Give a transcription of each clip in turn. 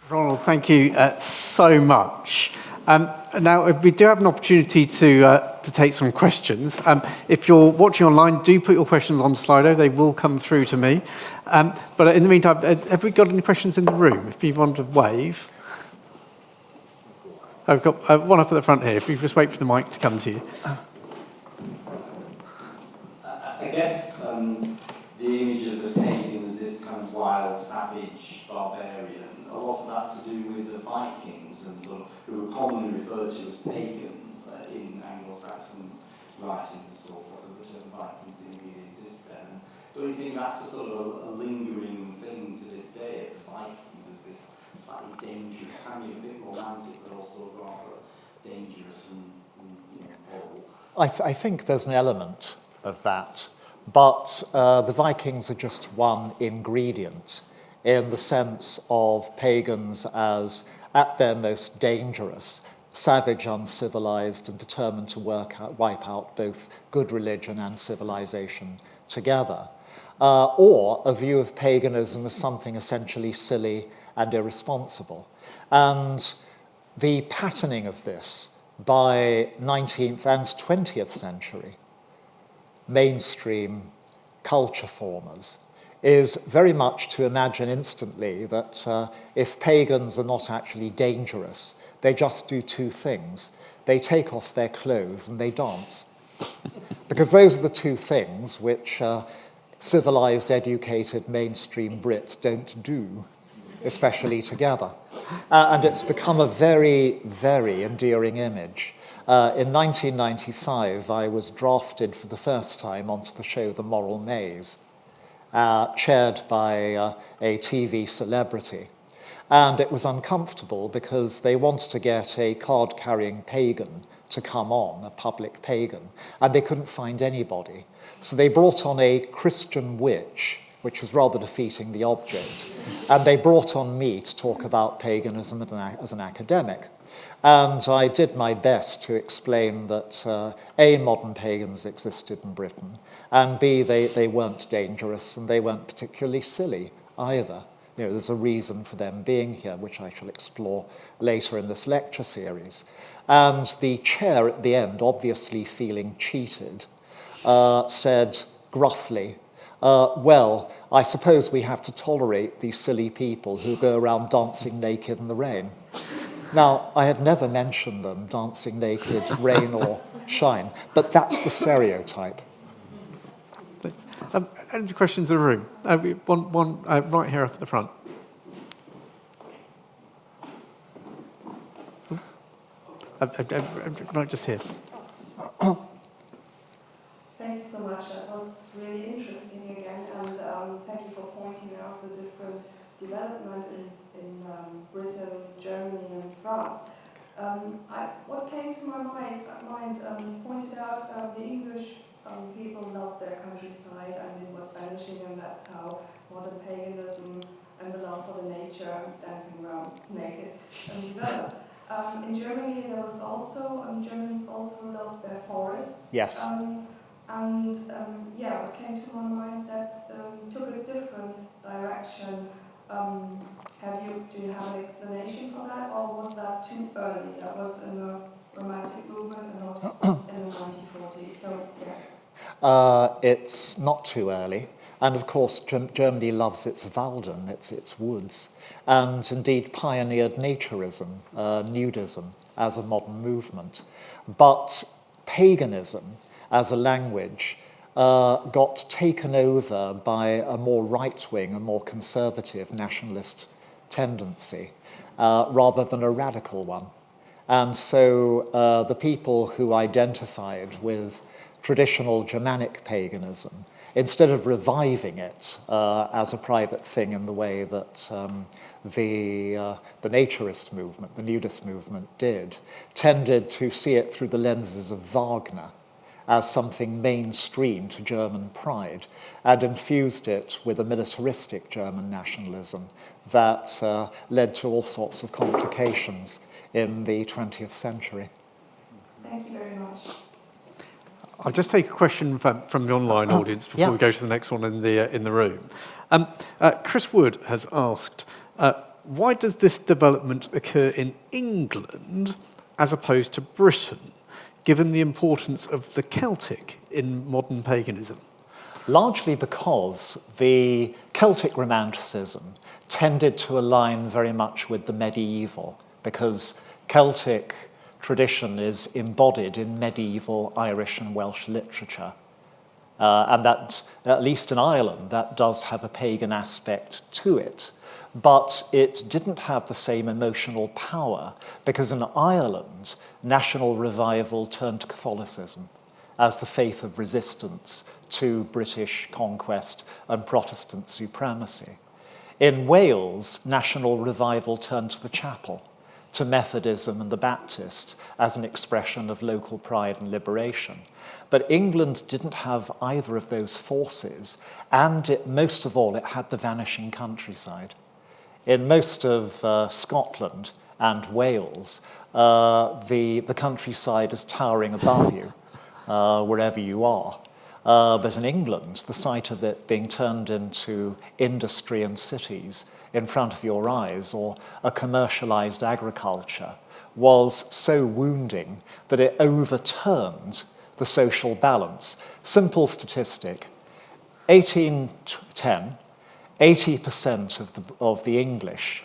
Ronald, thank you so much. Now, we do have an opportunity to take some questions. If you're watching online, do put your questions on Slido. They will come through to me. But in the meantime, have we got any questions in the room? If you want to wave. I've got one up at the front here. If you just wait for the mic to come to you. I guess the image of the pagan as this kind of wild, savage barbarian, a lot of that's to do with the Vikings, and sort of, who were commonly referred to as pagans in Anglo-Saxon writings and so forth. The term Vikings didn't really exist then. Don't you think that's a sort of a lingering thing to this day, the Vikings as this slightly dangerous, can be a bit romantic, but also rather dangerous and horrible? I think there's an element of that, but the Vikings are just one ingredient in the sense of pagans as, at their most dangerous, savage, uncivilized, and determined to wipe out both good religion and civilization together. Or a view of paganism as something essentially silly and irresponsible. And the patterning of this by 19th and 20th century mainstream culture formers is very much to imagine instantly that if pagans are not actually dangerous, they just do two things. They take off their clothes and they dance. Because those are the two things which civilized, educated, mainstream Brits don't do, especially together. And it's become a very, very endearing image. In 1995, I was drafted for the first time onto the show The Moral Maze, chaired by a TV celebrity. And it was uncomfortable because they wanted to get a card-carrying pagan to come on, a public pagan, and they couldn't find anybody. So they brought on a Christian witch, which was rather defeating the object, and they brought on me to talk about paganism as an academic. And I did my best to explain that A, modern pagans existed in Britain, and B, they weren't dangerous and they weren't particularly silly either. You know, there's a reason for them being here, which I shall explore later in this lecture series. And the chair at the end, obviously feeling cheated, said gruffly, well, I suppose we have to tolerate these silly people who go around dancing naked in the rain. Now, I had never mentioned them dancing naked, rain or shine, but that's the stereotype. Any questions in the room? One right here up at the front. Right just here. Thank you so much. That was really interesting again, and thank you for pointing out the different development in Britain, Germany, and France. What came to my mind pointed out the English people loved their countryside, and it was vanishing, and that's how modern paganism and the love for the nature, dancing around naked, developed. In Germany, Germans also loved their forests. Yes. What came to my mind that took a different direction. Do you have an explanation for that, or was that too early? That was in the Romantic movement and not in the 1940s. So yeah. It's not too early. And of course, Germany loves its Waldern, its woods, and indeed pioneered naturism, nudism, as a modern movement. But paganism, as a language, got taken over by a more right-wing, a more conservative nationalist tendency, rather than a radical one. And so the people who identified with traditional Germanic paganism, instead of reviving it as a private thing in the way that the naturist movement, the nudist movement did, tended to see it through the lenses of Wagner as something mainstream to German pride, and infused it with a militaristic German nationalism that led to all sorts of complications in the 20th century. Thank you very much. I'll just take a question from the online audience before we go to the next one in the room. Chris Wood has asked, Why does this development occur in England as opposed to Britain, given the importance of the Celtic in modern paganism? Largely because the Celtic Romanticism tended to align very much with the medieval, because Celtic tradition is embodied in medieval Irish and Welsh literature. And that, at least in Ireland, that does have a pagan aspect to it. But it didn't have the same emotional power, because in Ireland, national revival turned to Catholicism as the faith of resistance to British conquest and Protestant supremacy. In Wales, national revival turned to the chapel, to Methodism and the Baptist as an expression of local pride and liberation. But England didn't have either of those forces, and most of all, it had the vanishing countryside. In most of Scotland and Wales, the countryside is towering above you, wherever you are. But in England, the sight of it being turned into industry and cities in front of your eyes, or a commercialized agriculture, was so wounding that it overturned the social balance. Simple statistic, 1810, 80% of the English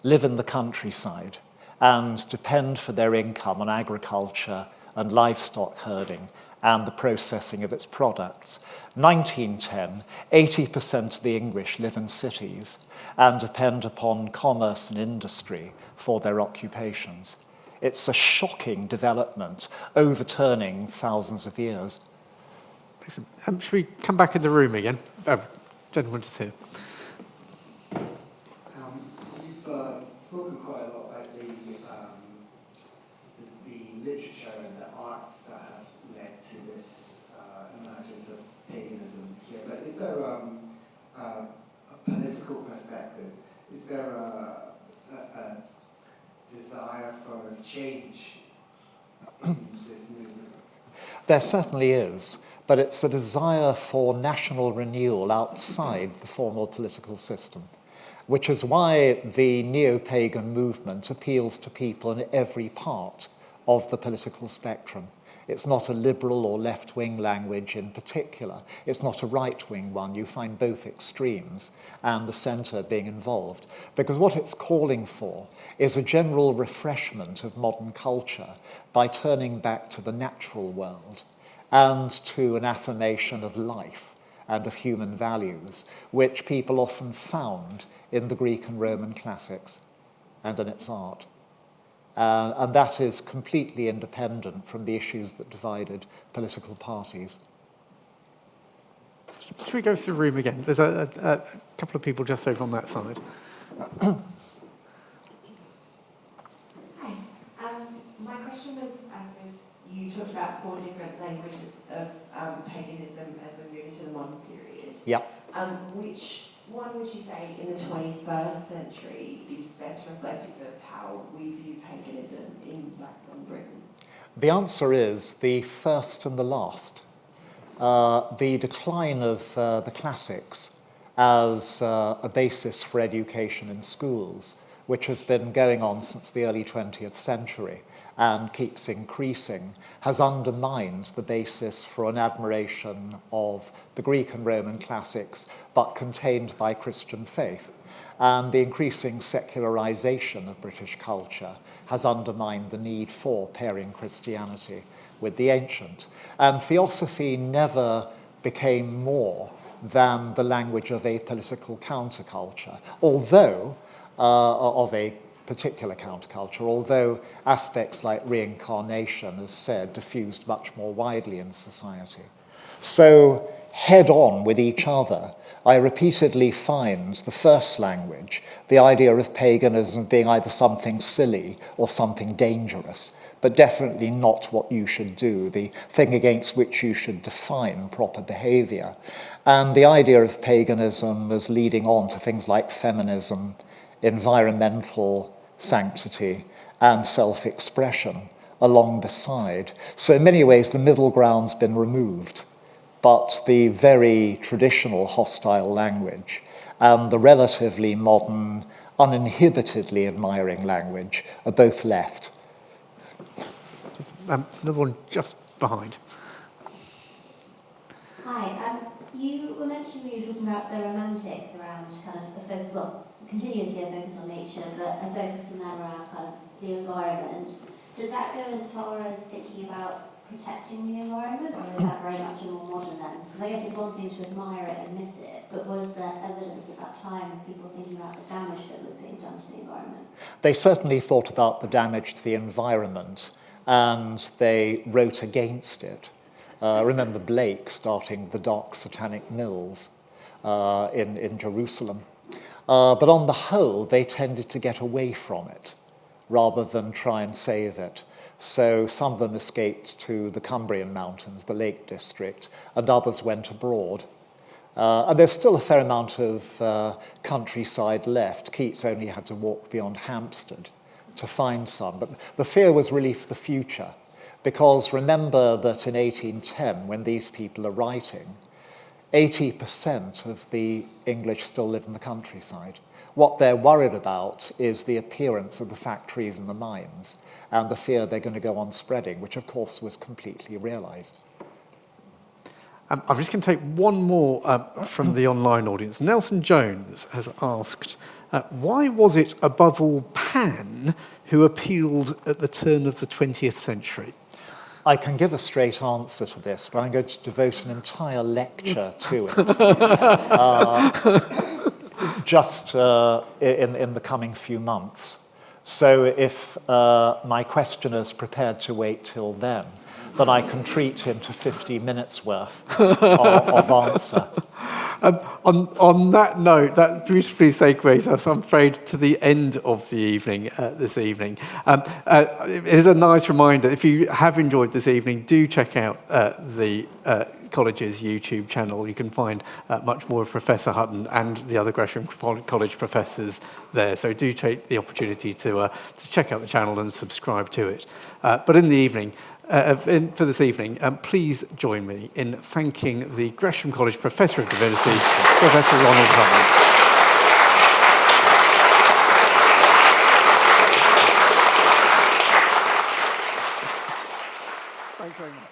live in the countryside and depend for their income on agriculture and livestock herding and the processing of its products. 1910, 80% of the English live in cities and depend upon commerce and industry for their occupations. It's a shocking development, overturning thousands of years. Should we come back in the room again? Gentleman just here. You've spoken quite a lot about the literature and the arts that have led to this emergence of paganism here. But is there a political perspective? Is there a desire for change in this movement? There certainly is, but it's a desire for national renewal outside the formal political system, which is why the neo-pagan movement appeals to people in every part of the political spectrum. It's not a liberal or left-wing language in particular. It's not a right-wing one. You find both extremes and the centre being involved. Because what it's calling for is a general refreshment of modern culture by turning back to the natural world and to an affirmation of life and of human values, which people often found in the Greek and Roman classics and in its art. And that is completely independent from the issues that divided political parties. Should we go through the room again? There's a couple of people just over on that side. Hi. My question was, I suppose, you talked about 4 different languages of paganism as we move into the modern period. Yeah. Which one would you say in the 21st century is best reflective of how we view paganism in Britain? The answer is the first and the last. The decline of the classics as a basis for education in schools, which has been going on since the early 20th century and keeps increasing, has undermined the basis for an admiration of the Greek and Roman classics, but contained by Christian faith. And the increasing secularization of British culture has undermined the need for pairing Christianity with the ancient. And theosophy never became more than the language of a political counterculture, although of a particular counterculture, although aspects like reincarnation, as said, diffused much more widely in society. So head on with each other, I repeatedly find the first language, the idea of paganism being either something silly or something dangerous, but definitely not what you should do, the thing against which you should define proper behavior. And the idea of paganism as leading on to things like feminism, environmental sanctity, and self-expression along beside. So in many ways, the middle ground's been removed, but the very traditional hostile language and the relatively modern uninhibitedly admiring language, are both left. There's another one just behind. Hi, you were mentioning when you were talking about the romantics around kind of a focus, well, continuously a focus on nature, but a focus from them around kind of the environment. Did that go as far as thinking about protecting the environment, or is that very much a more modern lens? Because I guess it's one thing to admire it and miss it, but was there evidence at that time of people thinking about the damage that was being done to the environment? They certainly thought about the damage to the environment, and they wrote against it. Remember Blake starting the Dark Satanic Mills in Jerusalem. But on the whole, they tended to get away from it rather than try and save it. So some of them escaped to the Cumbrian Mountains, the Lake District, and others went abroad. And there's still a fair amount of countryside left. Keats only had to walk beyond Hampstead to find some. But the fear was really for the future, because remember that in 1810, when these people are writing, 80% of the English still live in the countryside. What they're worried about is the appearance of the factories and the mines, and the fear they're going to go on spreading, which of course was completely realised. I'm just going to take one more from the online audience. Nelson Jones has asked, why was it above all Pan who appealed at the turn of the 20th century? I can give a straight answer to this, but I'm going to devote an entire lecture to it, just in the coming few months. So if my questioner's prepared to wait till then I can treat him to 50 minutes worth of answer. On that note, that beautifully segues us, I'm afraid, to the end of the evening this evening. It is a nice reminder, if you have enjoyed this evening, do check out the college's YouTube channel. You can find much more of Professor Hutton and the other Gresham College professors there. So do take the opportunity to check out the channel and subscribe to it. But in the evening, for this evening, please join me in thanking the Gresham College Professor of Divinity, Professor Ronald Hutton. Thanks very much.